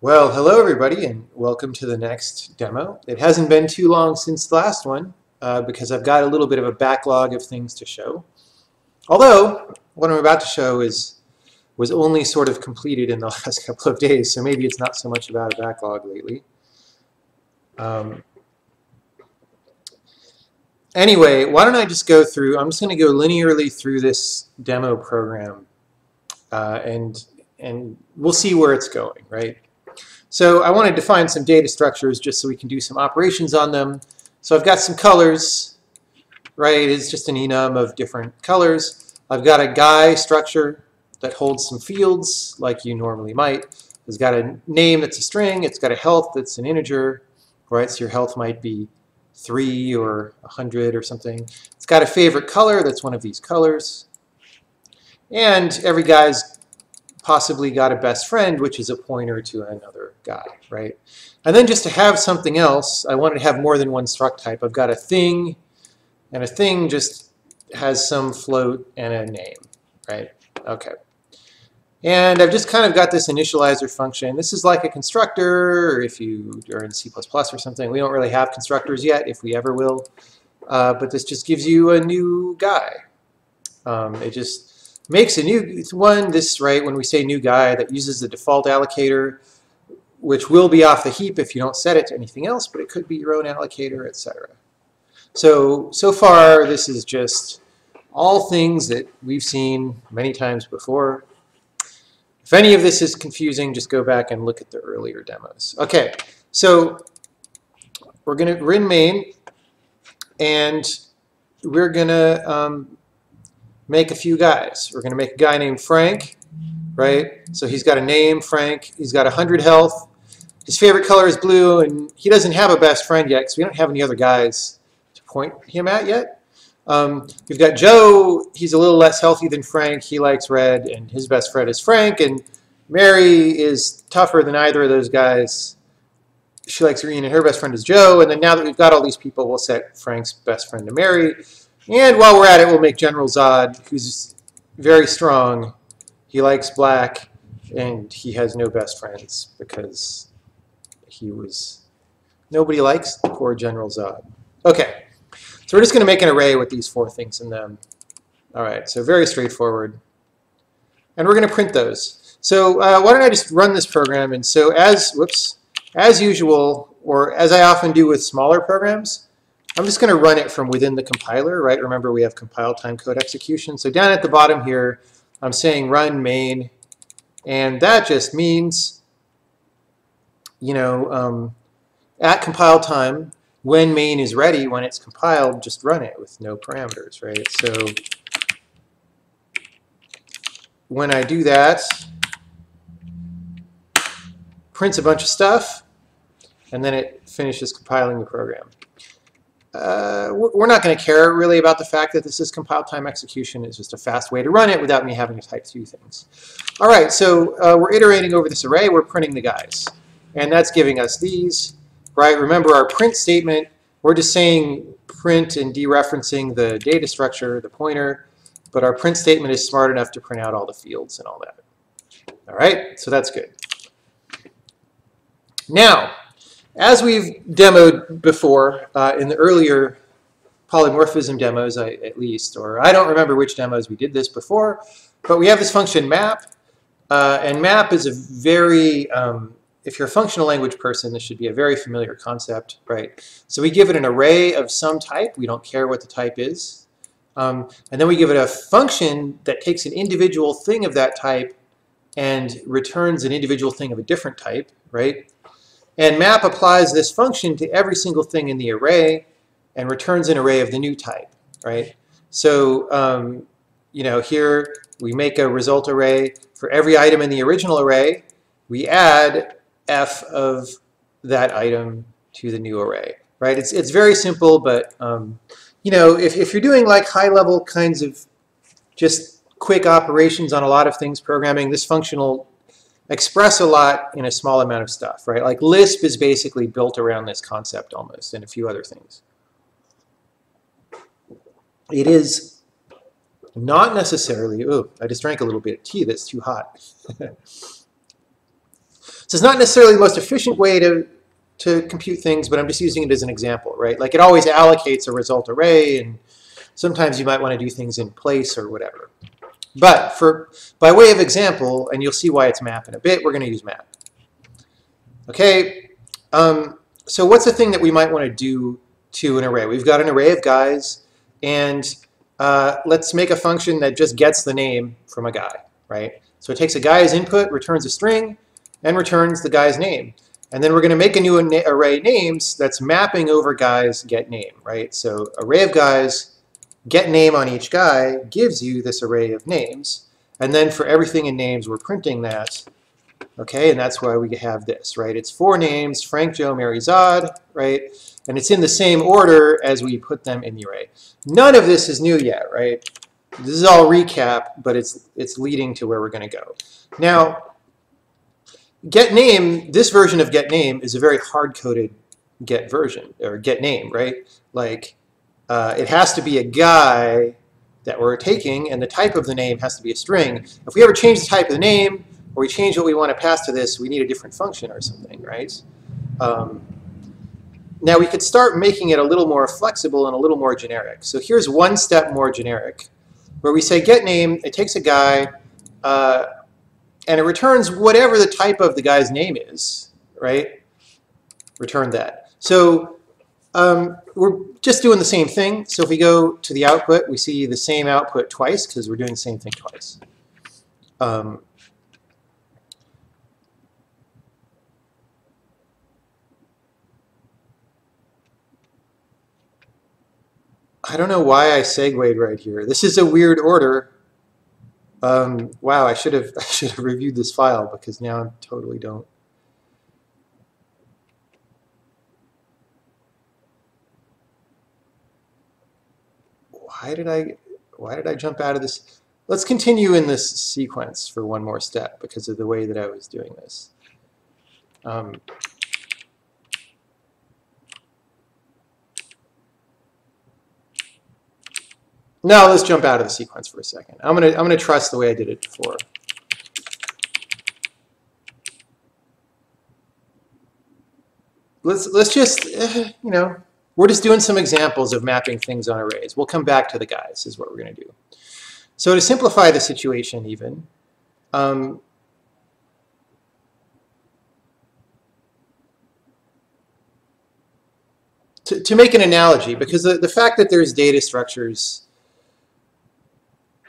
Well, hello everybody, and welcome to the next demo. It hasn't been too long since the last one because I've got a little bit of a backlog of things to show. Although, what I'm about to show was only sort of completed in the last couple of days, so maybe it's not so much about a backlog lately. Anyway, why don't I just go through, I'm just going to go linearly through this demo program and we'll see where it's going, right? So I want to define some data structures just so we can do some operations on them. So I've got some colors, right? It's just an enum of different colors. I've got a guy structure that holds some fields like you normally might. It's got a name that's a string. It's got a health that's an integer, right? So your health might be 3 or 100 or something. It's got a favorite color that's one of these colors. And every guy's possibly got a best friend, which is a pointer to another guy, right? And then just to have something else, I wanted to have more than one struct type. I've got a thing, and a thing just has some float and a name, right? Okay. And I've just kind of got this initializer function. This is like a constructor, or if you are in C++ or something. We don't really have constructors yet, if we ever will. But this just gives you a new guy. It just makes a new one, right, when we say new guy, that uses the default allocator, which will be off the heap if you don't set it to anything else, but it could be your own allocator, etc. So far, this is just all things that we've seen many times before. If any of this is confusing, just go back and look at the earlier demos. Okay, so we're in main, and we're gonna make a few guys. We're going to make a guy named Frank, right? So he's got a name, Frank. He's got 100 health. His favorite color is blue, and he doesn't have a best friend yet because we don't have any other guys to point him at yet. We've got Joe. He's a little less healthy than Frank. He likes red, and his best friend is Frank. And Mary is tougher than either of those guys. She likes green, and her best friend is Joe. And then now that we've got all these people, we'll set Frank's best friend to Mary. And while we're at it, we'll make General Zod, who's very strong. He likes black, and he has no best friends because nobody likes poor General Zod. Okay, so we're just going to make an array with these 4 things in them. All right, so very straightforward. And we're going to print those. So why don't I just run this program? And so as usual, or as I often do with smaller programs, I'm just going to run it from within the compiler, right? Remember, we have compile time code execution. So down at the bottom here, I'm saying run main, and that just means, at compile time, when main is ready, when it's compiled, just run it with no parameters, right? So when I do that, prints a bunch of stuff, and then it finishes compiling the program. We're not going to care really about the fact that this is compile time execution. It's just a fast way to run it without me having to type 2 things. All right, so we're iterating over this array. We're printing the guys. And that's giving us these, right? Remember our print statement, we're just saying print and dereferencing the data structure, the pointer, but our print statement is smart enough to print out all the fields and all that. All right, so that's good. Now, as we've demoed before in the earlier polymorphism demos, at least, or I don't remember which demos we did this before, but we have this function map, and map is a very, if you're a functional language person, this should be a very familiar concept, right? So we give it an array of some type. We don't care what the type is. And then we give it a function that takes an individual thing of that type and returns an individual thing of a different type, right? And map applies this function to every single thing in the array and returns an array of the new type, right? So, here we make a result array. For every item in the original array, we add f of that item to the new array, right? It's very simple, but, if you're doing like high-level kinds of just quick operations on a lot of things programming, this function will express a lot in a small amount of stuff, right? Like Lisp is basically built around this concept almost, and a few other things. It is not necessarily, oh, I just drank a little bit of tea that's too hot. So it's not necessarily the most efficient way to compute things, but I'm just using it as an example, right? Like it always allocates a result array, and sometimes you might want to do things in place or whatever. But by way of example, and you'll see why it's map in a bit, we're going to use map. Okay, so what's the thing that we might want to do to an array? We've got an array of guys, and let's make a function that just gets the name from a guy, right? So it takes a guy's input, returns a string, and returns the guy's name. And then we're going to make a new array names that's mapping over guys get name, right? So array of guys, get name on each guy gives you this array of names. And then for everything in names, we're printing that. Okay, and that's why we have this, right? It's 4 names, Frank, Joe, Mary, Zod, right? And it's in the same order as we put them in the array. None of this is new yet, right? This is all recap, but it's leading to where we're going to go. Now, get name, this version of get name is a very hard-coded get version, or get name, right? Like, it has to be a guy that we're taking, and the type of the name has to be a string. If we ever change the type of the name, or we change what we want to pass to this, we need a different function or something, right? Now we could start making it a little more flexible and a little more generic. So here's one step more generic, where we say get name, it takes a guy, and it returns whatever the type of the guy's name is, right? Return that. So we're just doing the same thing. So if we go to the output, we see the same output twice because we're doing the same thing twice. I don't know why I segued right here. This is a weird order. Wow, I should have reviewed this file because now I totally don't. Why did I jump out of this? Let's continue in this sequence for one more step because of the way that I was doing this. Now let's jump out of the sequence for a second. I'm gonna trust the way I did it before. Let's just you know, we're just doing some examples of mapping things on arrays. We'll come back to the guys is what we're gonna do. So to simplify the situation even, to make an analogy, because the fact that there's data structures.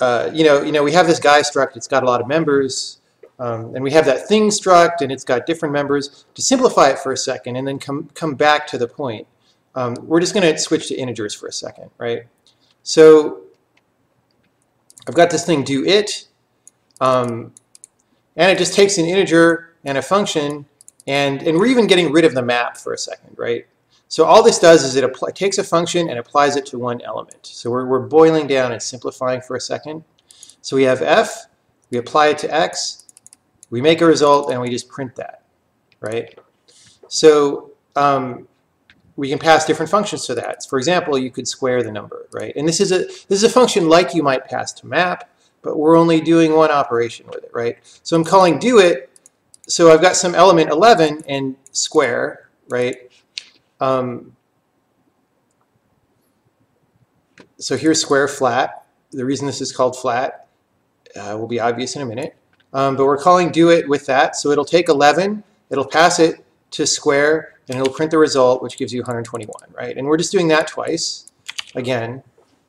You know, we have this guy struct, it's got a lot of members, and we have that thing struct, and it's got different members. To simplify it for a second and then come back to the point, we're just going to switch to integers for a second, right? So I've got this thing do it, and it just takes an integer and a function, and we're even getting rid of the map for a second, right? So all this does is it takes a function and applies it to one element. So we're boiling down and simplifying for a second. So we have f, we apply it to x, we make a result, and we just print that, right? So we can pass different functions to that. For example, you could square the number, right? And this is a function like you might pass to map, but we're only doing one operation with it, right? So I'm calling do it. So I've got some element 11 and square, right? So here's square flat. The reason this is called flat will be obvious in a minute. But we're calling do it with that. So it'll take 11, it'll pass it to square, and it'll print the result, which gives you 121, right? And we're just doing that twice, again,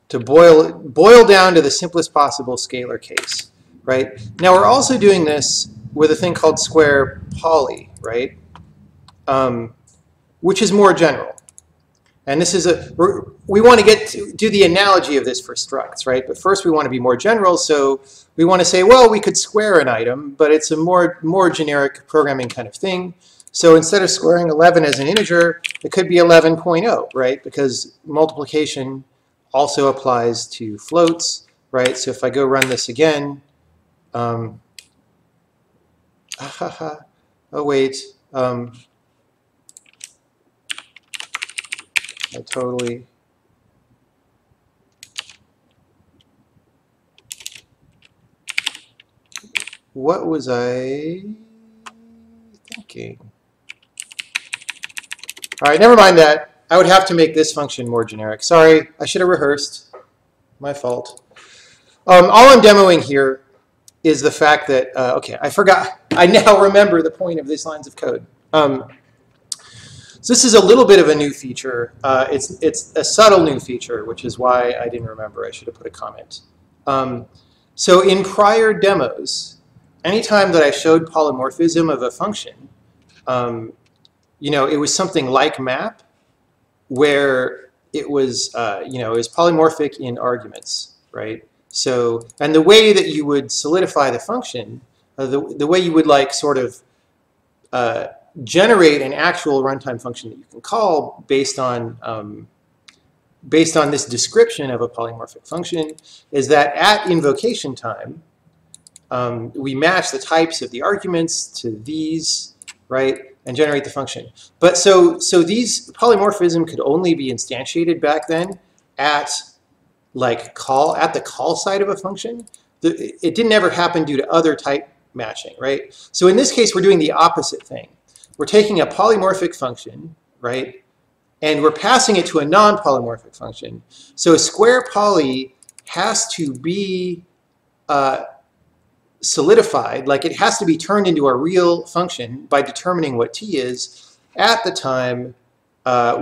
to boil down to the simplest possible scalar case, right? Now we're also doing this with a thing called square poly, right? Which is more general. And this is we want to do the analogy of this for structs, right? But first we want to be more general, so we want to say, well, we could square an item, but it's a more generic programming kind of thing. So instead of squaring 11 as an integer, it could be 11.0, right? Because multiplication also applies to floats, right? So if I go run this again, oh wait, I totally... What was I Okay. All right, never mind that. I would have to make this function more generic. Sorry, I should have rehearsed. My fault. All I'm demoing here is the fact that, okay, I forgot. I now remember the point of these lines of code. So this is a little bit of a new feature. It's a subtle new feature, which is why I didn't remember. I should have put a comment. So in prior demos, anytime that I showed polymorphism of a function, you know, it was something like map, where it was, you know, it was polymorphic in arguments, right? So, and the way that you would solidify the function, the way you would like sort of generate an actual runtime function that you can call based on this description of a polymorphic function, is that at invocation time, we match the types of the arguments to these, right, and generate the function. But so these polymorphism could only be instantiated back then at the call side of a function. It didn't ever happen due to other type matching, right? So in this case, we're doing the opposite thing. We're taking a polymorphic function, right, and we're passing it to a non-polymorphic function. So a square poly has to be solidified, like it has to be turned into a real function by determining what t is at the time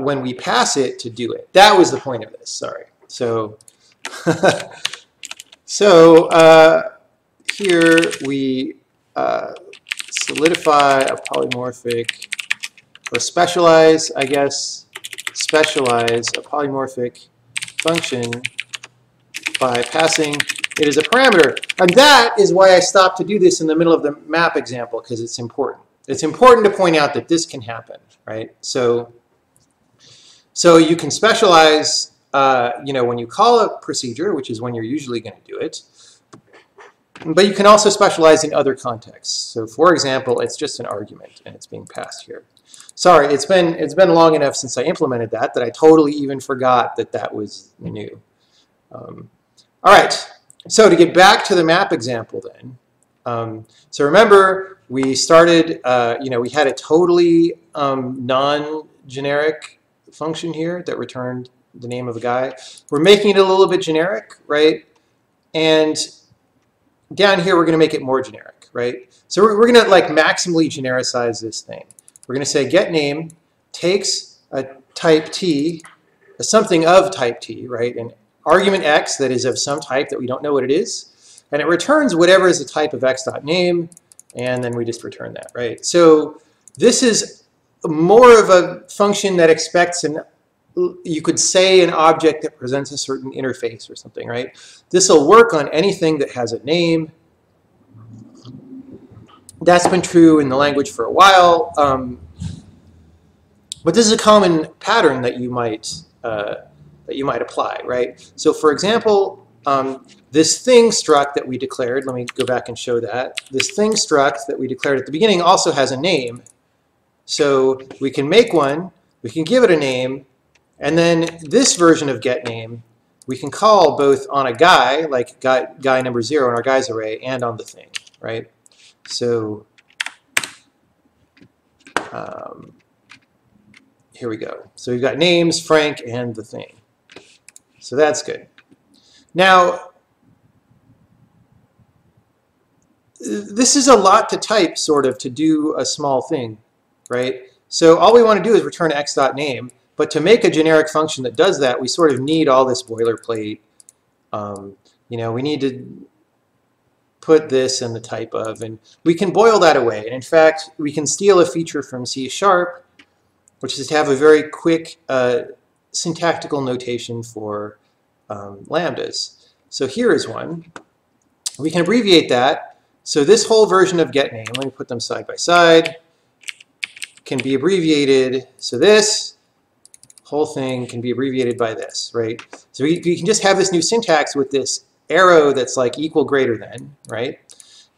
when we pass it to do it. That was the point of this, sorry. So, here we solidify a polymorphic, or specialize, I guess, specialize a polymorphic function by passing it as a parameter. And that is why I stopped to do this in the middle of the map example, because it's important. It's important to point out that this can happen, right? So you can specialize, you know, when you call a procedure, which is when you're usually going to do it. But you can also specialize in other contexts. So for example, it's just an argument and it's being passed here. Sorry, it's been long enough since I implemented that I totally even forgot that that was new. All right, so to get back to the map example then. So remember, we started, you know, we had a totally non-generic function here that returned the name of a guy. We're making it a little bit generic, right? And down here, we're going to make it more generic, right? So we're going to like maximally genericize this thing. We're going to say get name takes a type t, something of type t, right? An argument x that is of some type that we don't know what it is, and it returns whatever is the type of x.name, and then we just return that, right? So this is more of a function that expects you could say an object that presents a certain interface or something, right? This will work on anything that has a name. That's been true in the language for a while. But this is a common pattern that you might apply, right? So for example, this thing struct that we declared, let me go back and show that. This thing struct that we declared at the beginning also has a name. So we can make one, we can give it a name, and then this version of getName, we can call both on a guy, like guy number 0 in our guys array, and on the thing, right? So here we go. So we've got names, Frank, and the thing. So that's good. Now, this is a lot to type, sort of, to do a small thing, right? So all we want to do is return x.name. But to make a generic function that does that, we sort of need all this boilerplate. You know, we need to put this in the type of, and we can boil that away. And in fact, we can steal a feature from C#, which is to have a very quick syntactical notation for lambdas. So here is one. We can abbreviate that. So this whole version of getName, let me put them side by side, can be abbreviated. So this whole thing can be abbreviated by this, right? So we can just have this new syntax with this arrow that's like equal greater than, right?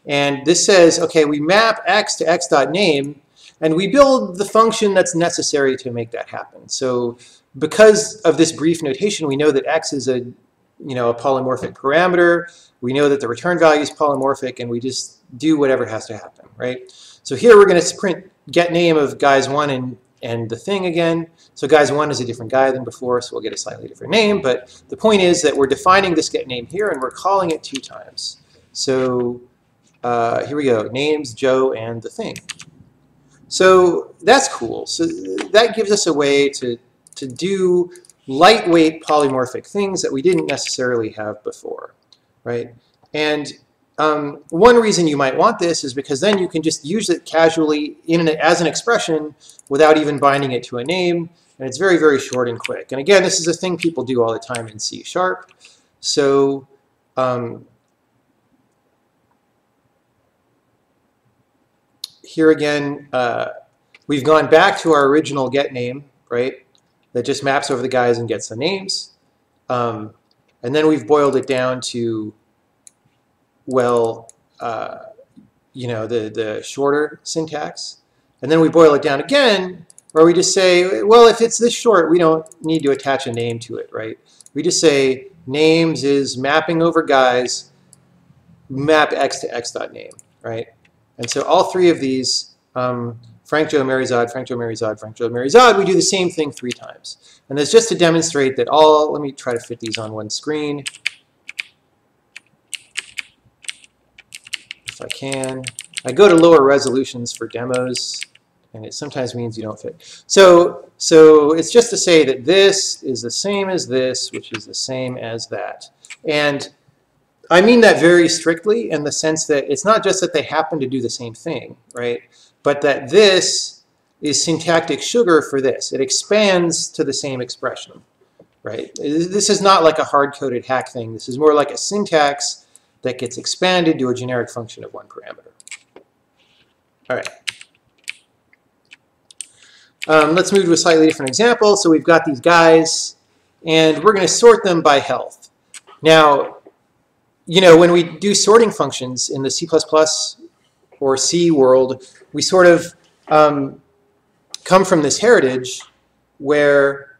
And this says, okay, we map x to x.name, and we build the function that's necessary to make that happen. So because of this brief notation, we know that x is a polymorphic parameter. We know that the return value is polymorphic, and we just do whatever has to happen, right? So here we're going to print get name of guys 1 and the thing again. So guys 1 is a different guy than before, so we'll get a slightly different name. But the point is that we're defining this get name here, and we're calling it 2 times. So here we go, names Joe and the thing. So that's cool. So that gives us a way to do lightweight polymorphic things that we didn't necessarily have before, right? And one reason you might want this is because then you can just use it casually as an expression without even binding it to a name, and it's very, very short and quick. And again, this is a thing people do all the time in C#. So here again, we've gone back to our original get name, right? That just maps over the guys and gets the names. And then we've boiled it down to, well, you know, the shorter syntax. And then we boil it down again, where we just say, well, if it's this short, we don't need to attach a name to it, right? We just say names is mapping over guys, map x to x.name, right? And so all 3 of these, Frank, Joe, Mary, Zod, Frank, Joe, Mary, Zod, Frank, Joe, Mary, Zod, we do the same thing 3 times. And that's just to demonstrate that let me try to fit these on one screen. If I can. I go to lower resolutions for demos, and it sometimes means you don't fit. So it's just to say that this is the same as this, which is the same as that. And I mean that very strictly in the sense that it's not just that they happen to do the same thing, right? But that this is syntactic sugar for this. It expands to the same expression, right? This is not like a hard-coded hack thing. This is more like a syntax that gets expanded to a generic function of 1 parameter. All right. Let's move to a slightly different example. So we've got these guys, and we're going to sort them by health. Now, you know, when we do sorting functions in the C++ or C world, we sort of come from this heritage where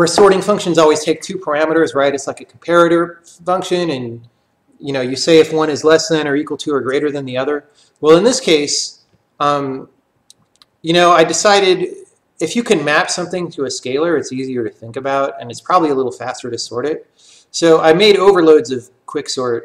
sorting functions always take 2 parameters, right? It's like a comparator function, and you know, you say if one is less than or equal to or greater than the other. Well, in this case, you know, I decided if you can map something to a scalar, it's easier to think about, and it's probably a little faster to sort it. So I made overloads of Quicksort.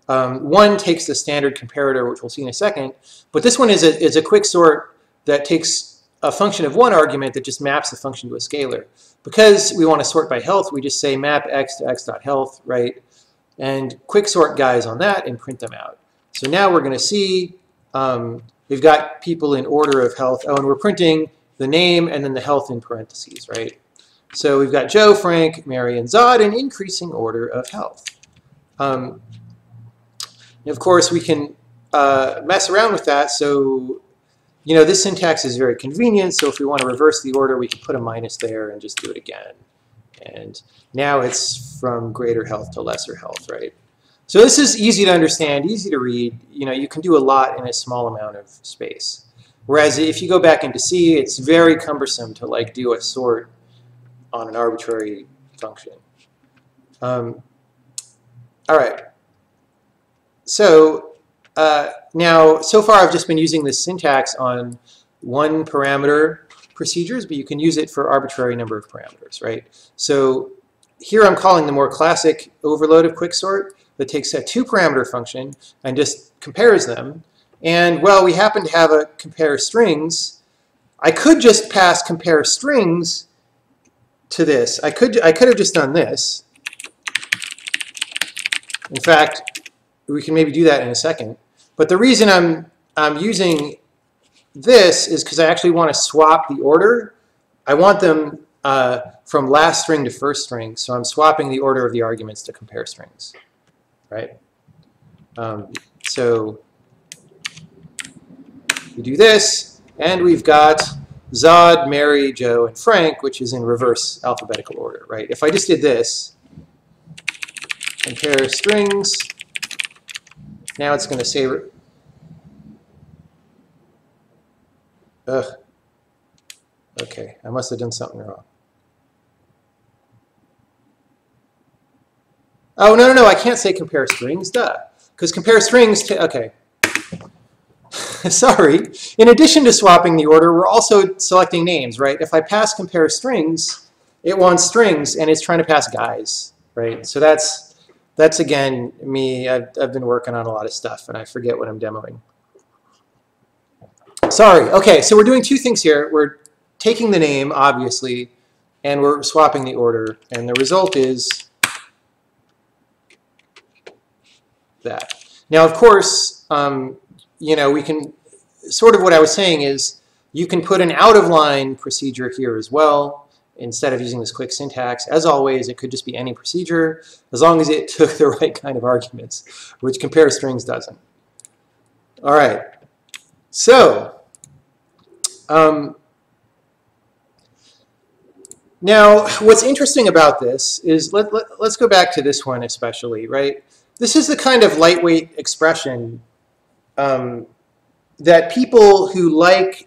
One takes the standard comparator, which we'll see in a second, but this one is a Quicksort that takes a function of 1 argument that just maps the function to a scalar. Because we want to sort by health, we just say map x to x.health, right? And Quicksort guys on that and print them out. So now we're going to see we've got people in order of health. Oh, and we're printing the name and then the health in parentheses, right? So we've got Joe, Frank, Mary, and Zod in increasing order of health. And of course, we can mess around with that. So, you know, this syntax is very convenient. So if we want to reverse the order, we can put a minus there and just do it again. And now it's from greater health to lesser health, right? So this is easy to understand, easy to read. You know, you can do a lot in a small amount of space. Whereas if you go back into C, it's very cumbersome to like do a sort on an arbitrary function. All right. So now, so far I've just been using this syntax on 1 parameter procedures, but you can use it for arbitrary number of parameters, right? So here I'm calling the more classic overload of Quicksort that takes a 2 parameter function and just compares them. And well, we happen to have a compare strings. I could just pass compare strings to this. I could have just done this. In fact, we can maybe do that in a second. But the reason I'm using this is because I actually want to swap the order. I want them from last string to first string, so I'm swapping the order of the arguments to compare strings, right? So we do this, and we've got Zod, Mary, Joe, and Frank, which is in reverse alphabetical order, right? If I just did this, compare strings, now it's going to say, okay, I must have done something wrong. Oh, no, I can't say compare strings, duh. because compare strings to, okay. Sorry. In addition to swapping the order, we're also selecting names, right? If I pass compare strings, it wants strings, and it's trying to pass guys, right? So that's again, me. I've been working on a lot of stuff, and I forget what I'm demoing. Sorry. Okay, so we're doing two things here. We're taking the name, obviously, and we're swapping the order, and the result is that. Now, of course, you know, we can, sort of what I was saying is, you can put an out-of-line procedure here as well, instead of using this quick syntax. As always, it could just be any procedure, as long as it took the right kind of arguments, which compare strings doesn't. All right. So, now, what's interesting about this is, let's go back to this one especially, right? This is the kind of lightweight expression that people who like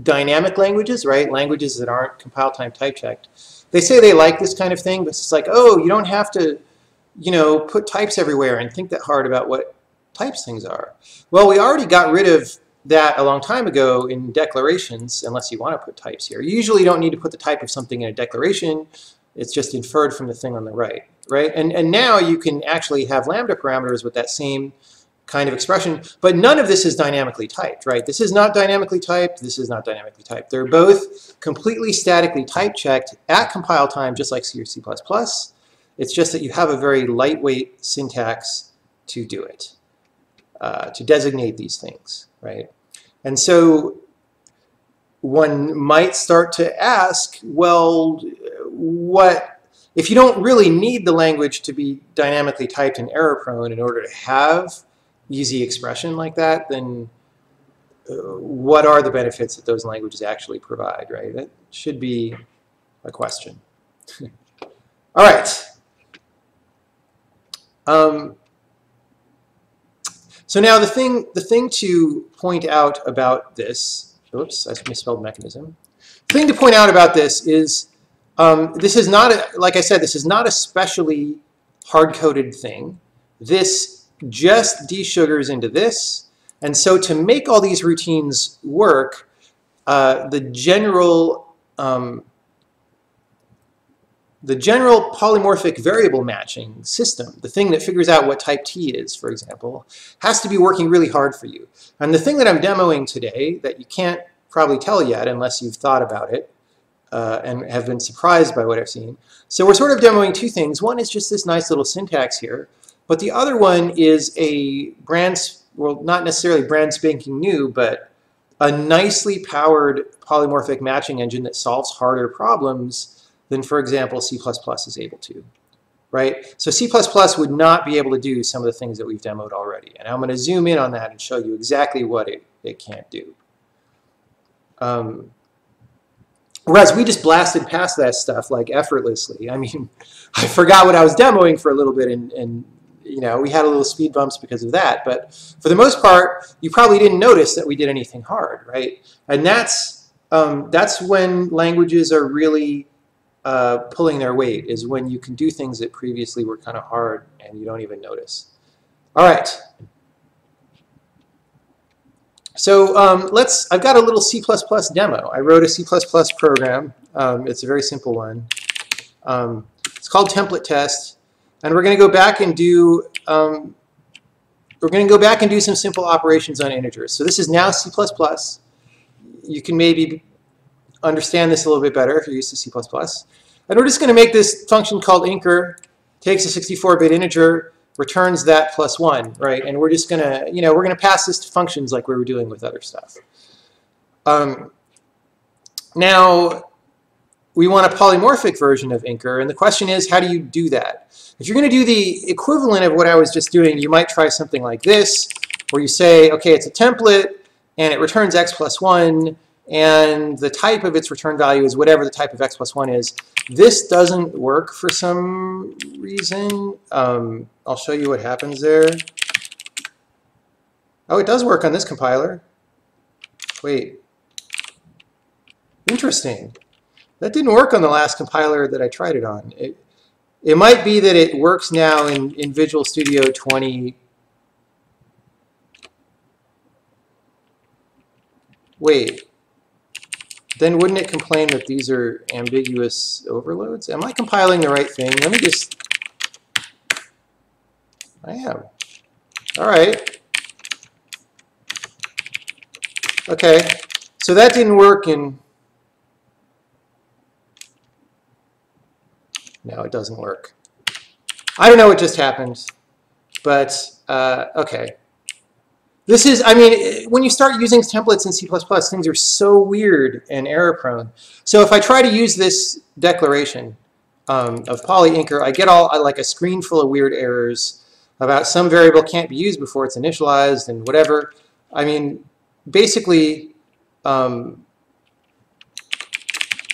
dynamic languages, right, languages that aren't compile time type checked, they say they like this kind of thing, but it's like, oh, you don't have to, you know, put types everywhere and think that hard about what types things are. Well, we already got rid of that a long time ago in declarations, unless you want to put types here. You usually don't need to put the type of something in a declaration. It's just inferred from the thing on the right, right? And now you can actually have lambda parameters with that same kind of expression, but none of this is dynamically typed, right? This is not dynamically typed. This is not dynamically typed. They're both completely statically type checked at compile time, just like C or C++. It's just that you have a very lightweight syntax to do it, to designate these things, right? And so one might start to ask, well, what, if you don't really need the language to be dynamically typed and error prone in order to have easy expression like that, then what are the benefits that those languages actually provide, right? That should be a question. All right. So now the thing to point out about this, oops, I misspelled mechanism. The thing to point out about this is this is not, like I said, this is not a specially hard-coded thing. This just desugars into this. And so to make all these routines work, the general polymorphic variable matching system, the thing that figures out what type T is, for example, has to be working really hard for you. And the thing that I'm demoing today that you can't probably tell yet unless you've thought about it and have been surprised by what I've seen. So we're sort of demoing two things. One is just this nice little syntax here, but the other one is a well, not necessarily brand spanking new, but a nicely powered polymorphic matching engine that solves harder problems than, for example, C++ is able to, right? So C++ would not be able to do some of the things that we've demoed already. And I'm going to zoom in on that and show you exactly what it can't do. Whereas we just blasted past that stuff like effortlessly. I mean, I forgot what I was demoing for a little bit, and you know, we had a little speed bumps because of that. But for the most part, you probably didn't notice that we did anything hard, right? And that's when languages are really pulling their weight, is when you can do things that previously were kind of hard and you don't even notice. All right. So I've got a little C++ demo. I wrote a C++ program. It's a very simple one. It's called template test. And we're going to go back and do some simple operations on integers. So this is now C++. You can maybe understand this a little bit better if you're used to C++. And we're just going to make this function called inker, takes a 64-bit integer, returns that plus 1, right? And we're just going to, you know, we're going to pass this to functions like we were doing with other stuff. Now, we want a polymorphic version of inker, and the question is, how do you do that? If you're going to do the equivalent of what I was just doing, you might try something like this, where you say, okay, it's a template, and it returns x plus 1, and the type of its return value is whatever the type of x plus 1 is. This doesn't work for some reason. I'll show you what happens there. Oh, it does work on this compiler. Wait. Interesting. That didn't work on the last compiler that I tried it on. It might be that it works now in Visual Studio 20 Wait. Then wouldn't it complain that these are ambiguous overloads? Am I compiling the right thing? Let me just... I am. All right. Okay. So that didn't work in... No, it doesn't work. I don't know what just happened, but okay. This is, I mean, when you start using templates in C++, things are so weird and error prone. So if I try to use this declaration of polyinker, I get like a screen full of weird errors about some variable can't be used before it's initialized and whatever. I mean, basically, decl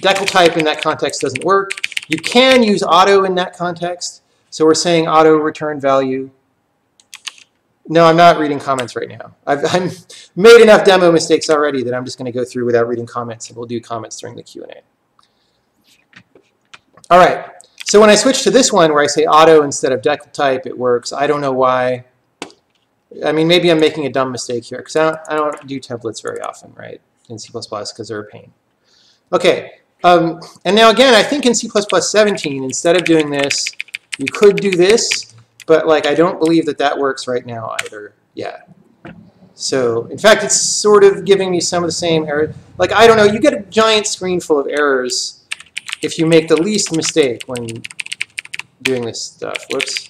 type in that context doesn't work. You can use auto in that context. So we're saying auto return value. No, I'm not reading comments right now. I've made enough demo mistakes already that I'm just going to go through without reading comments, and we'll do comments during the Q&A. All right. So when I switch to this one where I say auto instead of decl type, it works. I don't know why. I mean, maybe I'm making a dumb mistake here because I don't do templates very often, right, in C++ because they're a pain. Okay. And now again, I think in C++ 17, instead of doing this, you could do this. But like, I don't believe that that works right now either. Yeah. So in fact, it's sort of giving me some of the same errors. Like, I don't know, you get a giant screen full of errors if you make the least mistake when doing this stuff. Whoops.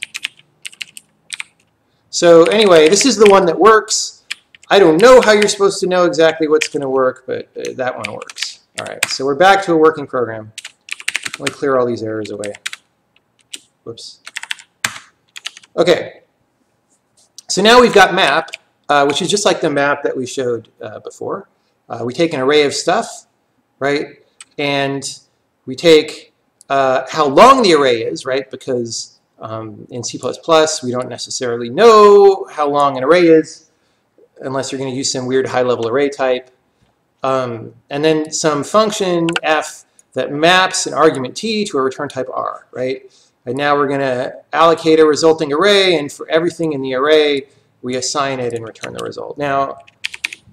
So anyway, this is the one that works. I don't know how you're supposed to know exactly what's going to work, but that one works. All right, so we're back to a working program. Let me clear all these errors away. Whoops. Okay, so now we've got map, which is just like the map that we showed before. We take an array of stuff, right? And we take how long the array is, right? Because in C++, we don't necessarily know how long an array is unless you're going to use some weird high-level array type. And then some function f that maps an argument t to a return type r, right? And now we're going to allocate a resulting array, and for everything in the array, we assign it and return the result. Now,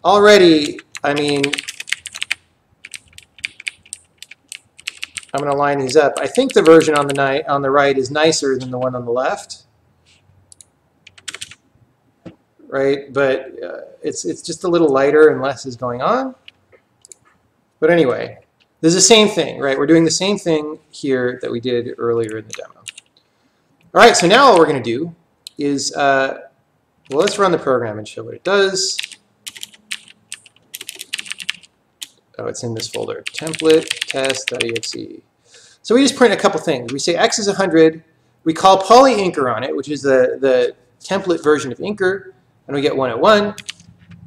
already, I mean, I'm going to line these up. I think the version on the right is nicer than the one on the left, right? But it's just a little lighter and less is going on. But anyway, this is the same thing, right? We're doing the same thing here that we did earlier in the demo. All right, so now all we're going to do is, well, let's run the program and show what it does. Oh, it's in this folder, template test.exe. So we just print a couple things. We say x is 100. We call polyinker on it, which is the template version of inker, and we get 1 at 1. And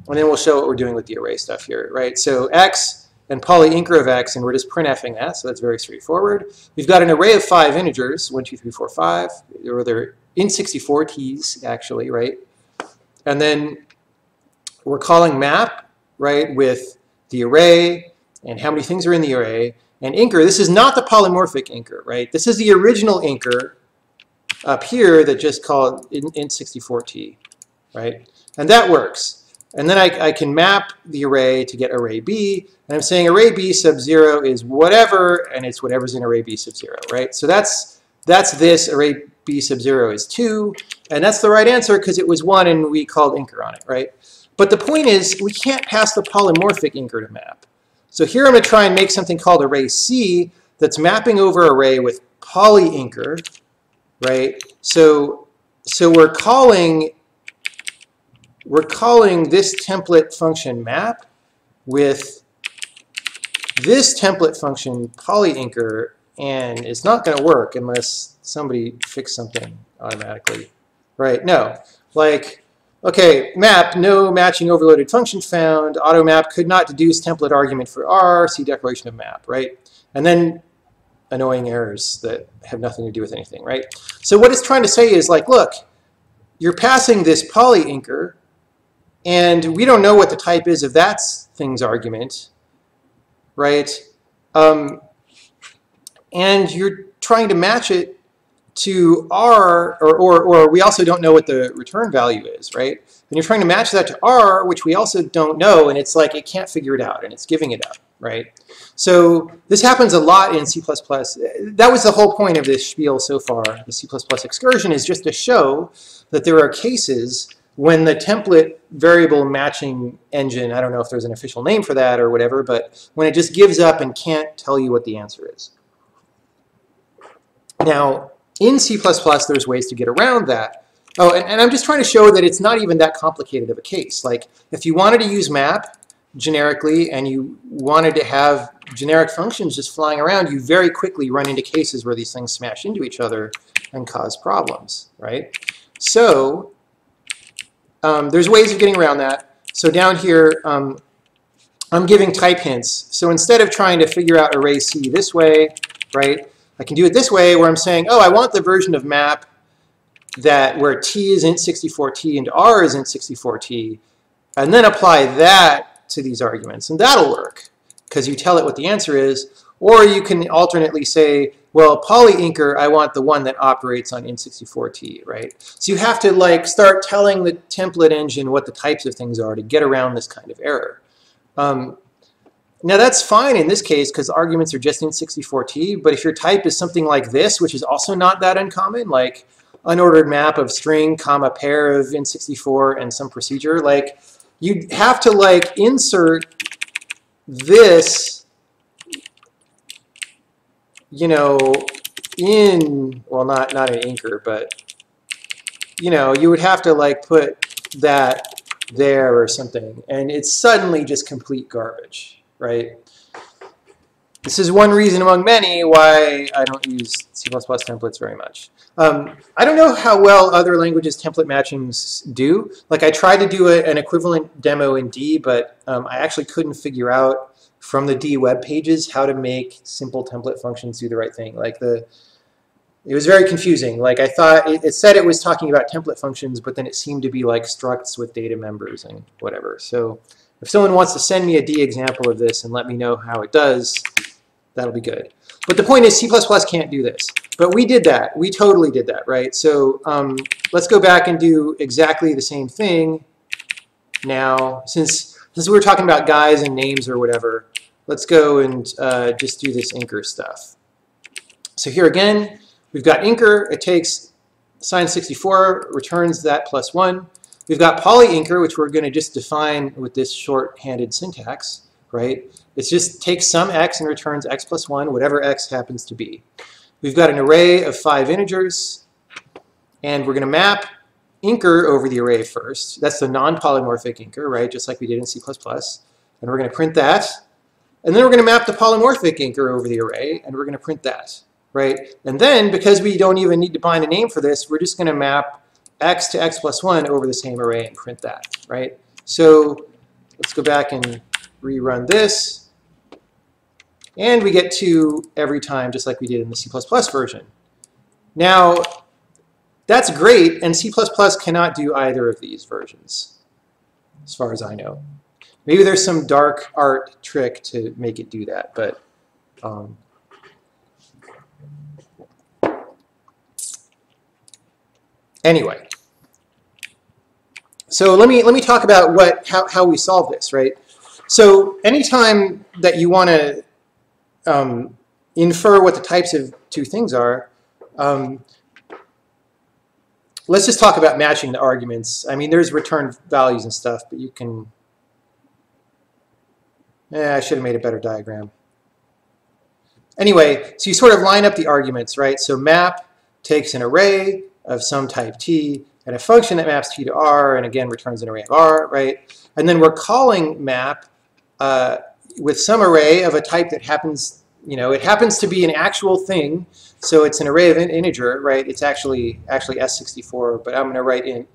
then we'll show what we're doing with the array stuff here, right? So x and polyinker of x, and we're just printfing that, so that's very straightforward. We've got an array of 5 integers, 1, 2, 3, 4, 5, or they're in 64 t's actually, right? And then we're calling map, right, with the array and how many things are in the array. And inker, this is not the polymorphic inker, right? This is the original inker up here that just called int 64t, right? And that works. And then I can map the array to get array B, and I'm saying array B sub 0 is whatever, and it's whatever's in array B sub 0, right? So that's this, array B sub 0 is 2, and that's the right answer because it was 1 and we called inker on it, right? But the point is, we can't pass the polymorphic inker to map. So here I'm going to try and make something called array C that's mapping over array with polyinker, right? So we're calling this template function map with this template function polyinker, and it's not going to work unless somebody fixes something automatically, right? No, like, okay, map, no matching overloaded function found, auto map could not deduce template argument for R, see declaration of map, right? And then annoying errors that have nothing to do with anything, right? So what it's trying to say is like, look, you're passing this polyinker, and we don't know what the type is of that thing's argument, right? And you're trying to match it to R, or we also don't know what the return value is, right? And you're trying to match that to R, which we also don't know, and it's like it can't figure it out, and it's giving it up, right? So this happens a lot in C++. That was the whole point of this spiel so far. The C++ excursion is just to show that there are cases when the template variable matching engine, I don't know if there's an official name for that or whatever, but when it just gives up and can't tell you what the answer is. Now, in C++, there's ways to get around that. Oh, and I'm just trying to show that it's not even that complicated of a case. Like, if you wanted to use map generically and you wanted to have generic functions just flying around, you very quickly run into cases where these things smash into each other and cause problems, right? So there's ways of getting around that. So down here, I'm giving type hints. So instead of trying to figure out array C this way, right, I can do it this way where I'm saying, oh, I want the version of map that where T is int64T and R is int64T, and then apply that to these arguments. And that'll work, because you tell it what the answer is. Or you can alternately say, well, polynker, I want the one that operates on int64T, right? So you have to like start telling the template engine what the types of things are to get around this kind of error. Now that's fine in this case because arguments are just int64T, but if your type is something like this, which is also not that uncommon, like unordered map of string, comma, pair of int64 and some procedure, like you'd have to like insert this, you know, in, well, not an anchor, but, you know, you would have to like put that there or something, and it's suddenly just complete garbage, right? This is one reason among many why I don't use C++ templates very much. I don't know how well other languages template matchings do. Like I tried to do an equivalent demo in D, but I actually couldn't figure out from the D web pages how to make simple template functions do the right thing. Like it was very confusing. Like I thought it said it was talking about template functions, but then it seemed to be like structs with data members and whatever. So if someone wants to send me a D example of this and let me know how it does, that'll be good. But the point is C++ can't do this. But we did that. We totally did that, right? So let's go back and do exactly the same thing now. Since we were talking about guys and names or whatever, let's go and just do this anchor stuff. So here again, we've got anchor. It takes sign64, returns that +1. We've got polynker, which we're going to just define with this short-handed syntax, right? It just takes some x and returns x + 1, whatever x happens to be. We've got an array of 5 integers, and we're going to map anchor over the array first. That's the non-polymorphic anchor, right? Just like we did in C++. And we're going to print that. And then we're going to map the polymorphic anchor over the array, and we're going to print that, right? And then, because we don't even need to bind a name for this, we're just going to map x to x + 1 over the same array and print that, right? So let's go back and rerun this. And we get 2 every time, just like we did in the C++ version. Now, that's great, and C++ cannot do either of these versions, as far as I know. Maybe there's some dark art trick to make it do that, but anyway. So let me talk about how we solve this, right? So anytime that you want to infer what the types of two things are, let's just talk about matching the arguments. I mean, there's return values and stuff, but you can... I should have made a better diagram. Anyway, so you sort of line up the arguments, right? So map takes an array of some type T and a function that maps T to R and again returns an array of R, right? And then we're calling map with some array of a type that happens, you know, it happens to be an actual thing. So it's an array of an integer, right? It's actually S64, but I'm going to write int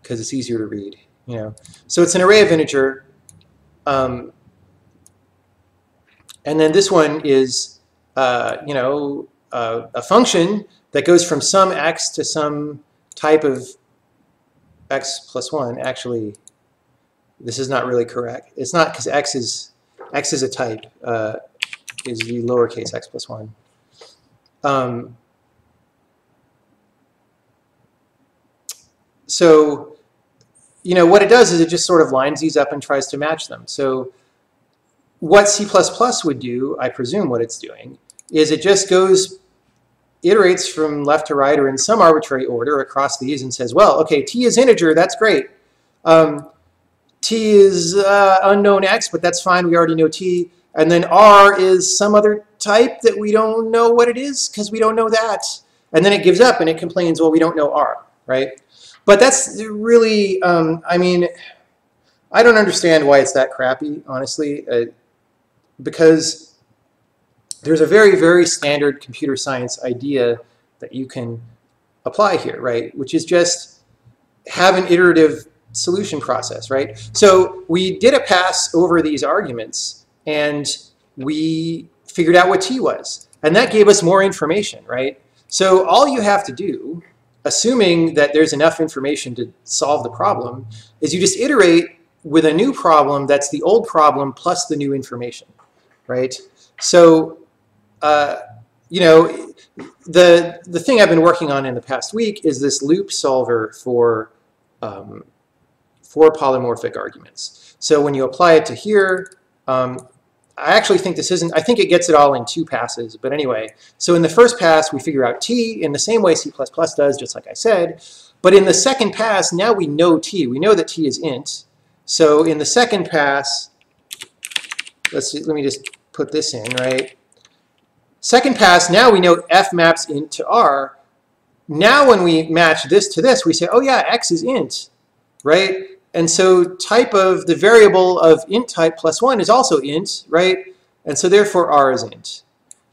because it's easier to read, you know. So it's an array of integer. And then this one is, you know, a function that goes from some x to some type of x + 1. Actually, this is not really correct. It's not, because x is a type, is the lowercase x + 1. so what it does is it just sort of lines these up and tries to match them. So what C++ would do, I presume what it's doing, is it just iterates from left to right or in some arbitrary order across these and says, well, okay, t is integer, that's great. T is unknown x, but that's fine, we already know t. And then r is some other type that we don't know what it is because we don't know that. And then it gives up and it complains, well, we don't know r, right? But that's really, I mean, I don't understand why it's that crappy, honestly, because there's a very, very standard computer science idea that you can apply here, right? Which is just have an iterative solution process, right? So we did a pass over these arguments and we figured out what t was. And that gave us more information, right? So all you have to do, assuming that there's enough information to solve the problem, is you just iterate with a new problem that's the old problem plus the new information, right? So the thing I've been working on in the past week is this loop solver for polymorphic arguments. So when you apply it to here, I actually think this isn't, I think it gets it all in 2 passes, but anyway. So in the first pass, we figure out t in the same way C++ does, just like I said. But in the second pass, now we know t. We know that t is int. So in the second pass, let me just put this in, right? Second pass, now we know f maps int to r. Now when we match this to this, we say, oh yeah, x is int, right? And so type of the variable of int type plus 1 is also int, right? And so therefore r is int.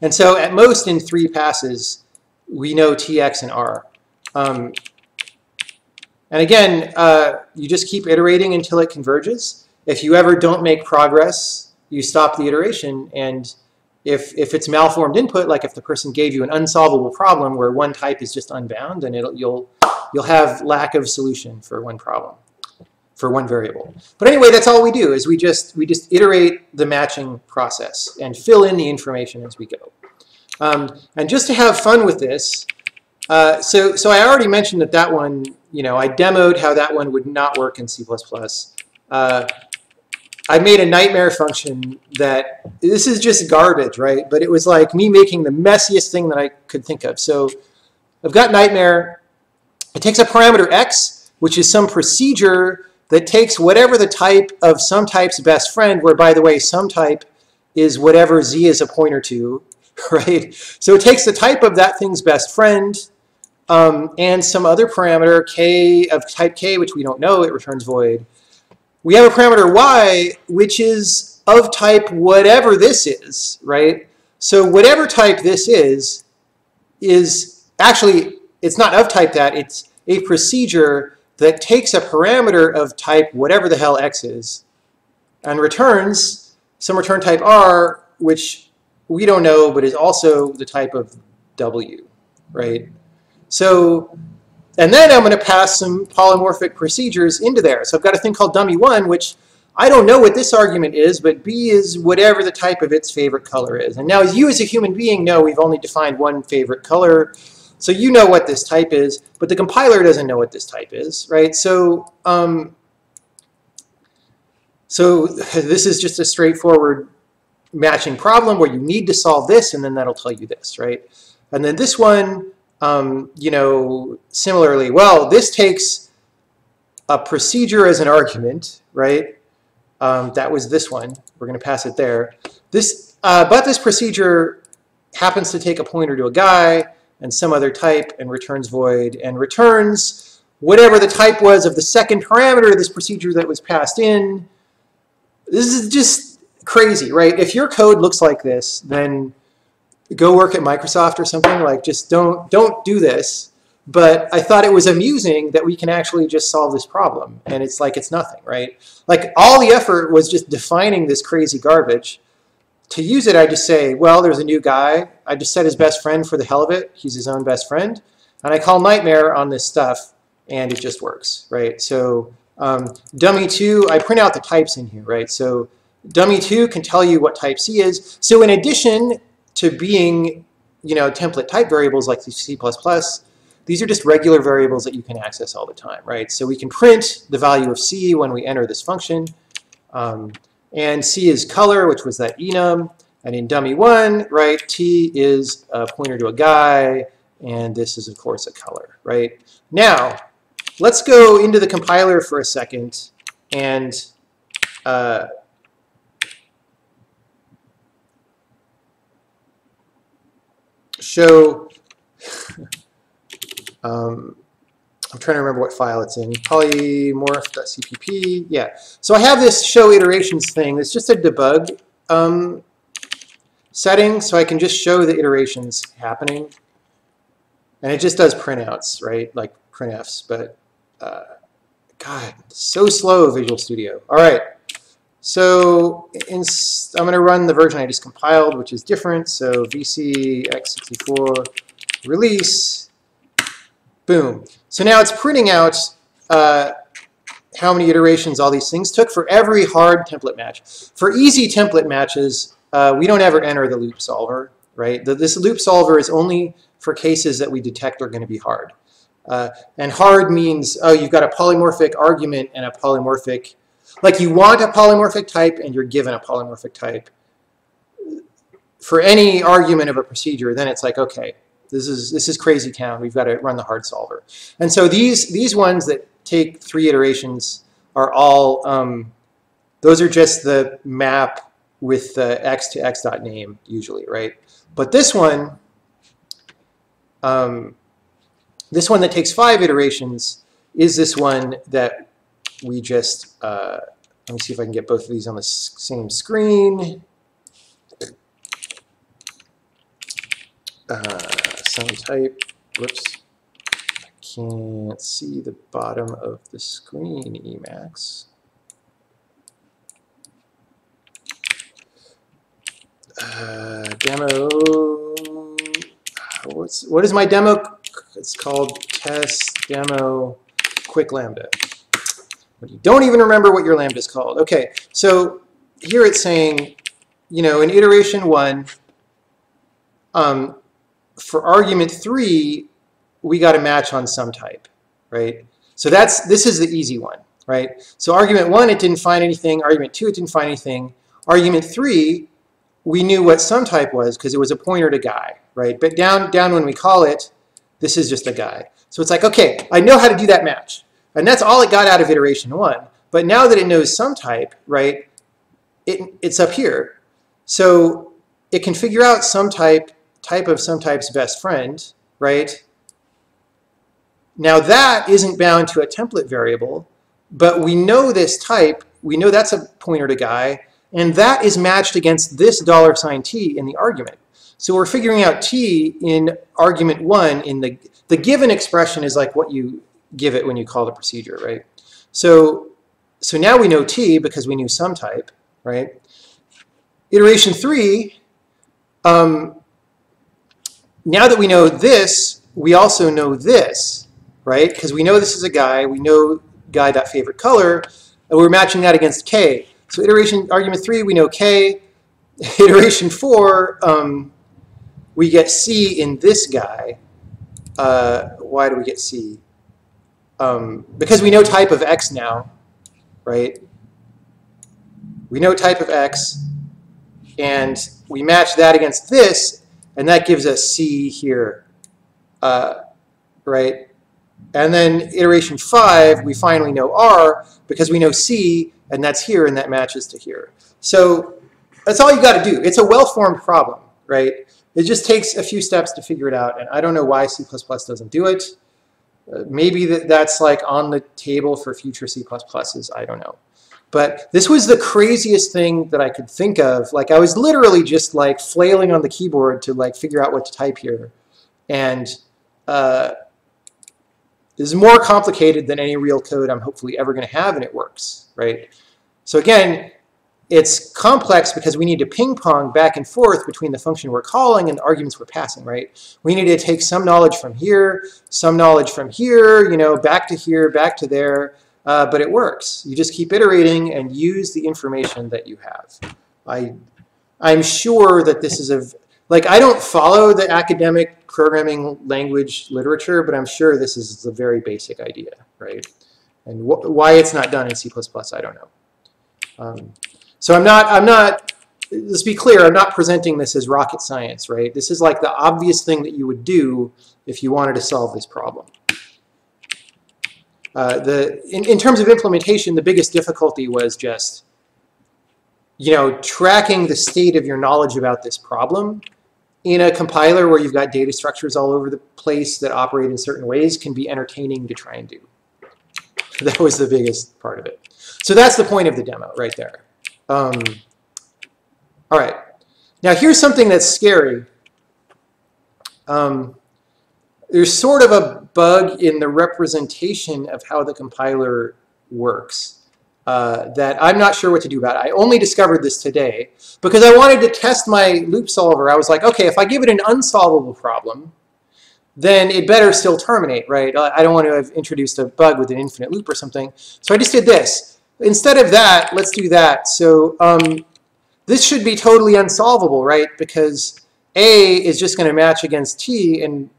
And so at most in 3 passes, we know t, x, and r. And again, you just keep iterating until it converges. If you ever don't make progress, you stop the iteration, and if it's malformed input, like if the person gave you an unsolvable problem where one type is just unbound, then you'll have lack of solution for one problem, for one variable. But anyway, that's all we do, is we just iterate the matching process and fill in the information as we go. And just to have fun with this, so I already mentioned that one, I demoed how that one would not work in C++. I made a nightmare function that, this is just garbage, right? But it was like me making the messiest thing that I could think of. So I've got nightmare. It takes a parameter x, which is some procedure that takes whatever the type of some type's best friend, where, by the way, some type is whatever z is a pointer to, right? So it takes the type of that thing's best friend and some other parameter, k of type k, which we don't know, it returns void. We have a parameter y, which is of type whatever this is, right? So whatever type this is actually, it's not of type that, it's a procedure that takes a parameter of type whatever the hell x is and returns some return type r, which we don't know, but is also the type of w, right? So, and then I'm going to pass some polymorphic procedures into there. So I've got a thing called dummy1, which I don't know what this argument is, but b is whatever the type of its favorite color is. And now you as a human being know we've only defined one favorite color. So you know what this type is, but the compiler doesn't know what this type is, right? So, so this is just a straightforward matching problem where you need to solve this, and then that'll tell you this, right? And then this one, similarly, well, this takes a procedure as an argument, right? That was this one. We're going to pass it there. But this procedure happens to take a pointer to a guy and some other type and returns void and returns whatever the type was of the second parameter of this procedure that was passed in. This is just crazy, right? If your code looks like this, then go work at Microsoft or something. Like, just don't do this. But I thought it was amusing that we can actually just solve this problem. And it's like it's nothing, right? Like, all the effort was just defining this crazy garbage. To use it, I just say, well, there's a new guy. I just set his best friend for the hell of it. He's his own best friend. And I call nightmare on this stuff, and it just works, right? So dummy2, I print out the types in here, right? So dummy2 can tell you what type C is. So in addition to being, template type variables like C++, these are just regular variables that you can access all the time, right? So we can print the value of C when we enter this function. And C is color, which was that enum. And in dummy 1, right, T is a pointer to a guy. And this is, of course, a color, right? Now, let's go into the compiler for a second and show, I'm trying to remember what file it's in, polymorph.cpp, yeah. So I have this show iterations thing. It's just a debug setting, so I can just show the iterations happening. And it just does printouts, right, like printfs, but God, so slow, Visual Studio. All right, so I'm going to run the version I just compiled, which is different. So VC x64 release, boom. So now it's printing out how many iterations all these things took for every hard template match. For easy template matches, we don't ever enter the loop solver, right? This loop solver is only for cases that we detect are going to be hard. And hard means, oh, you've got a polymorphic argument and a polymorphic, like you want a polymorphic type and you're given a polymorphic type. For any argument of a procedure, then it's like, okay, this is crazy town. We've got to run the hard solver. And so these ones that take 3 iterations are all, those are just the map with the x to x dot name usually, right? But this one that takes 5 iterations is this one that we just, let me see if I can get both of these on the same screen. Some type, whoops, I can't see the bottom of the screen, Emacs. Demo, what is my demo? It's called test demo quick lambda. But you don't even remember what your lambda is called. Okay, so here it's saying, you know, in iteration 1, for argument 3, we got a match on some type, right? So this is the easy one, right? So argument 1, it didn't find anything. Argument 2, it didn't find anything. Argument 3, we knew what some type was because it was a pointer to guy, right? But down when we call it, this is just a guy. So it's like, okay, I know how to do that match. And that's all it got out of iteration 1. But now that it knows some type, right, it's up here. So it can figure out some type of some type's best friend, right? Now that isn't bound to a template variable, but we know this type, we know that's a pointer to guy, and that is matched against this $t in the argument. So we're figuring out t in argument 1 in the given expression is like what you give it when you call the procedure, right? So now we know t because we knew some type, right? Iteration 3, now that we know this, we also know this, right? Because we know this is a guy, we know guy.favorite color, and we're matching that against k. So argument 3, we know k. Iteration 4, we get c in this guy. Why do we get c? Because we know type of x now, right? We know type of x, and we match that against this, and that gives us c here, right? And then iteration 5, we finally know r because we know c, and that's here, and that matches to here. So that's all you got to do. It's a well-formed problem, right? It just takes a few steps to figure it out, and I don't know why C++ doesn't do it. Maybe that's like on the table for future C++s, I don't know. But this was the craziest thing that I could think of. Like I was literally just like flailing on the keyboard to like figure out what to type here. And this is more complicated than any real code I'm hopefully ever going to have, and it works, right? So again, it's complex because we need to ping pong back and forth between the function we're calling and the arguments we're passing, right? We need to take some knowledge from here, some knowledge from here, you know, back to here, back to there, but it works. You just keep iterating and use the information that you have. I'm sure that this is like, I don't follow the academic programming language literature, but I'm sure this is a very basic idea, right? And why it's not done in C++, I don't know. So I'm not, let's be clear, I'm not presenting this as rocket science, right? This is like the obvious thing that you would do if you wanted to solve this problem. In terms of implementation, the biggest difficulty was just, you know, tracking the state of your knowledge about this problem in a compiler where you've got data structures all over the place that operate in certain ways can be entertaining to try and do. That was the biggest part of it. So that's the point of the demo right there. All right. Now here's something that's scary. There's sort of a bug in the representation of how the compiler works that I'm not sure what to do about. I only discovered this today because I wanted to test my loop solver. I was like, okay, if I give it an unsolvable problem, then it better still terminate, right? I don't want to have introduced a bug with an infinite loop or something. So I just did this. Instead of that, let's do that. So this should be totally unsolvable, right? Because A is just going to match against T, and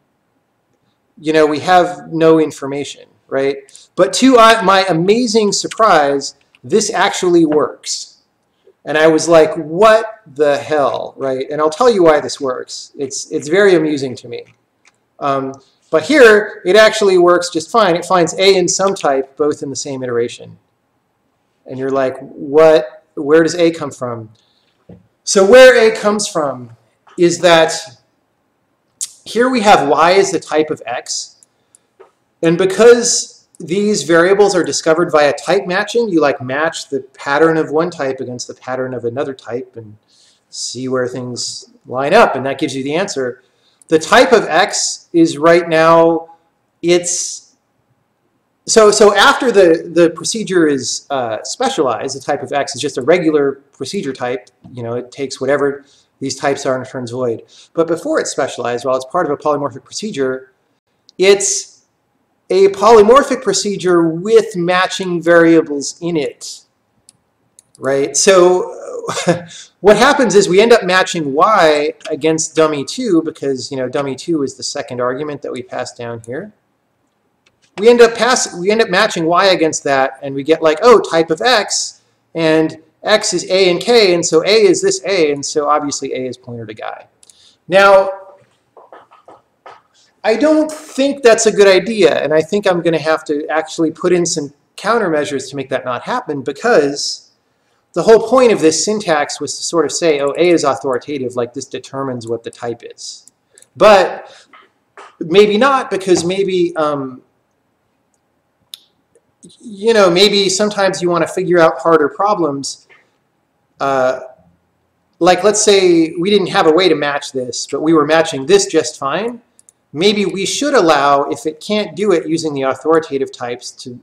you know, we have no information, right? But to my amazing surprise, this actually works. And I was like, what the hell, right? And I'll tell you why this works. It's very amusing to me. But here, it actually works just fine. It finds A and some type both in the same iteration. And you're like, what? Where does A come from? So where A comes from is that here we have Y as the type of X. And because these variables are discovered via type matching, you like match the pattern of one type against the pattern of another type and see where things line up, and that gives you the answer. The type of X is right now, it's, so after the procedure is specialized, the type of X is just a regular procedure type. You know, it takes whatever these types are and returns void. But before it's specialized, while it's part of a polymorphic procedure, it's a polymorphic procedure with matching variables in it, right? So what happens is we end up matching Y against dummy 2 because, you know, dummy 2 is the second argument that we pass down here. We end up matching Y against that, and we get like, oh, type of X, and X is A and K, and so A is this A, and so obviously A is pointer to guy. Now, I don't think that's a good idea, and I think I'm going to have to actually put in some countermeasures to make that not happen, because the whole point of this syntax was to sort of say, oh, A is authoritative, like this determines what the type is. But maybe not, because maybe, you know, maybe sometimes you want to figure out harder problems. Like, let's say we didn't have a way to match this, but we were matching this just fine. Maybe we should allow, if it can't do it using the authoritative types, to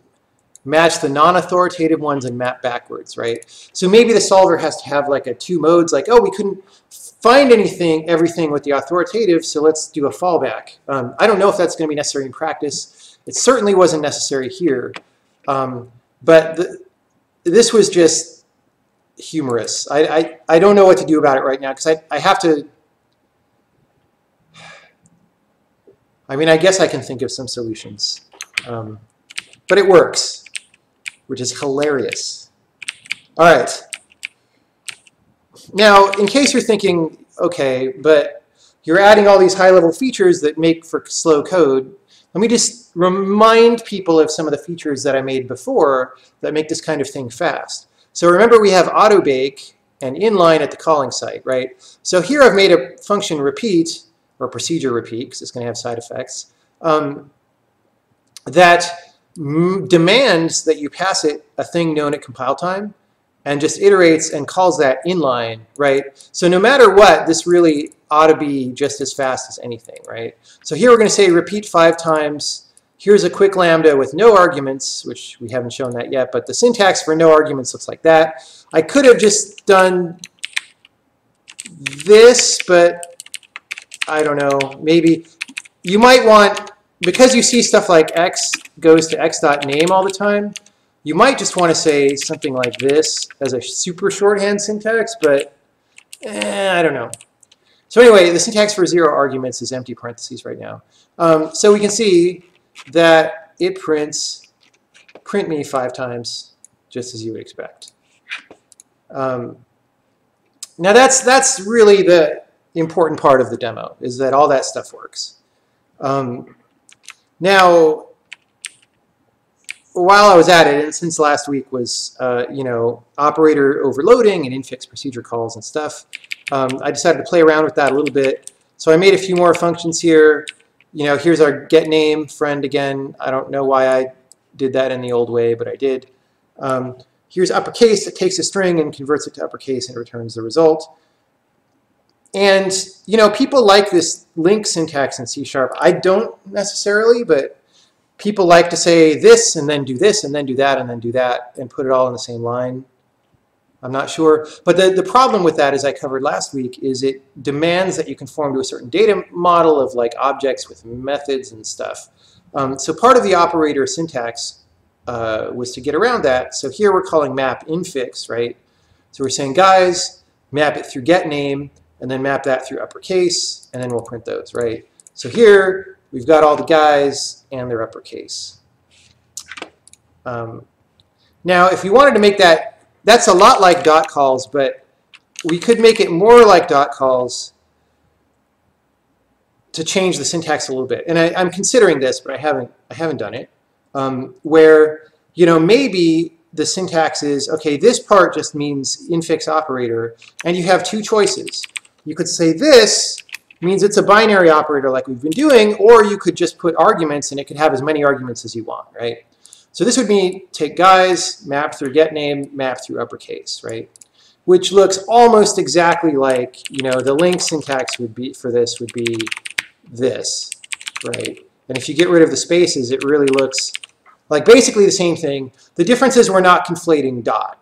match the non-authoritative ones and map backwards, right? So maybe the solver has to have like a two modes, like, oh, we couldn't find everything with the authoritative, so let's do a fallback. I don't know if that's going to be necessary in practice. It certainly wasn't necessary here. But this was just humorous. I don't know what to do about it right now, because I have to, I mean, I guess I can think of some solutions. But it works, which is hilarious. All right. Now, in case you're thinking, okay, but you're adding all these high-level features that make for slow code, let me just remind people of some of the features that I made before that make this kind of thing fast. So remember, we have auto bake and inline at the calling site, right? So here I've made a function repeat, or procedure repeat, because it's going to have side effects, that demands that you pass it a thing known at compile time, and just iterates and calls that inline, right? So no matter what, this really ought to be just as fast as anything, right? So here we're going to say repeat 5 times. Here's a quick lambda with no arguments, which we haven't shown that yet, but the syntax for no arguments looks like that. I could have just done this, but I don't know, maybe you might want, because you see stuff like x goes to x.name all the time, you might just want to say something like this as a super shorthand syntax, but I don't know. So anyway, the syntax for 0 arguments is empty parentheses right now. So we can see that it prints print me 5 times, just as you would expect. Now that's really the important part of the demo, is that all that stuff works. Now, while I was at it, and since last week was operator overloading and infix procedure calls and stuff, I decided to play around with that a little bit. So I made a few more functions here. Here's our get name friend again. I don't know why I did that in the old way, but I did. Here's uppercase. It takes a string and converts it to uppercase and returns the result. And people like this link syntax in C#. I don't necessarily, but people like to say this and then do this and then do that and then do that and put it all in the same line. I'm not sure. But the problem with that, as I covered last week, is it demands that you conform to a certain data model of like objects with methods and stuff. So part of the operator syntax was to get around that. So here we're calling map infix, right? So we're saying, guys, map it through get name, and then map that through uppercase, and then we'll print those, right? So here we've got all the guys and their uppercase. Now, if we wanted to make that, that's a lot like dot calls, but we could make it more like dot calls to change the syntax a little bit. And I'm considering this, but I haven't done it. Where maybe the syntax is, okay, this part just means infix operator, and you have 2 choices. You could say this means it's a binary operator like we've been doing, or you could just put arguments and it could have as many arguments as you want, right? So this would mean take guys, map through get name, map through uppercase, right? Which looks almost exactly like, the link syntax would be for this would be this, right? And if you get rid of the spaces, it really looks like basically the same thing. The difference is we're not conflating dot,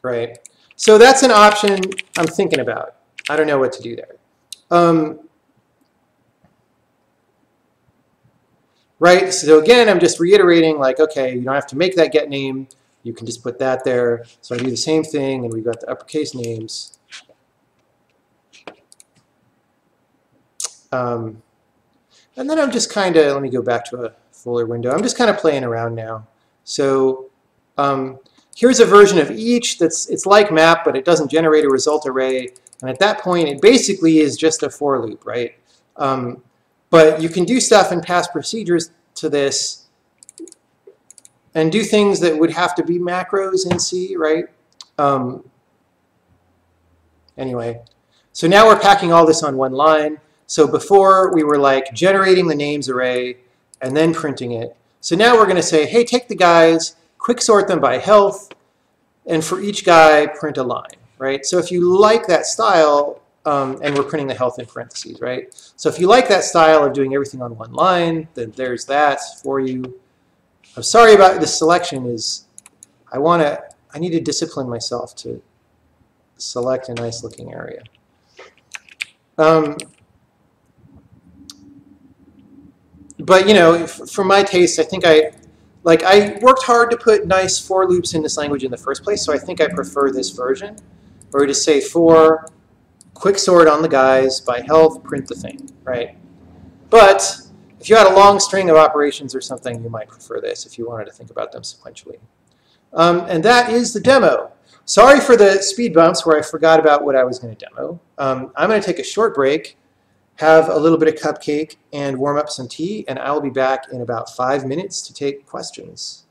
right? So that's an option I'm thinking about. I don't know what to do there. Right, so again, I'm just reiterating, like, okay, you don't have to make that get name. You can just put that there. So I do the same thing, and we've got the uppercase names. And then I'm just kind of, let me go back to a fuller window. I'm just kind of playing around now. So here's a version of each it's like map, but it doesn't generate a result array. And at that point, it basically is just a for loop, right? But you can do stuff and pass procedures to this and do things that would have to be macros in C, right? Anyway, so now we're packing all this on one line. So before we were like generating the names array and then printing it. So now we're going to say, hey, take the guys, quicksort them by health, and for each guy, print a line, right? So if you like that style, and we're printing the health in parentheses, right? So if you like that style of doing everything on one line, then there's that for you. I'm sorry about this selection. I need to discipline myself to select a nice looking area. But for my taste, I think I worked hard to put nice for loops in this language in the first place, so I think I prefer this version, where we just say for quicksort on the guys by health, print the thing, right? But if you had a long string of operations or something, you might prefer this if you wanted to think about them sequentially. And that is the demo. Sorry for the speed bumps where I forgot about what I was going to demo. I'm going to take a short break, have a little bit of cupcake, and warm up some tea, and I'll be back in about 5 minutes to take questions.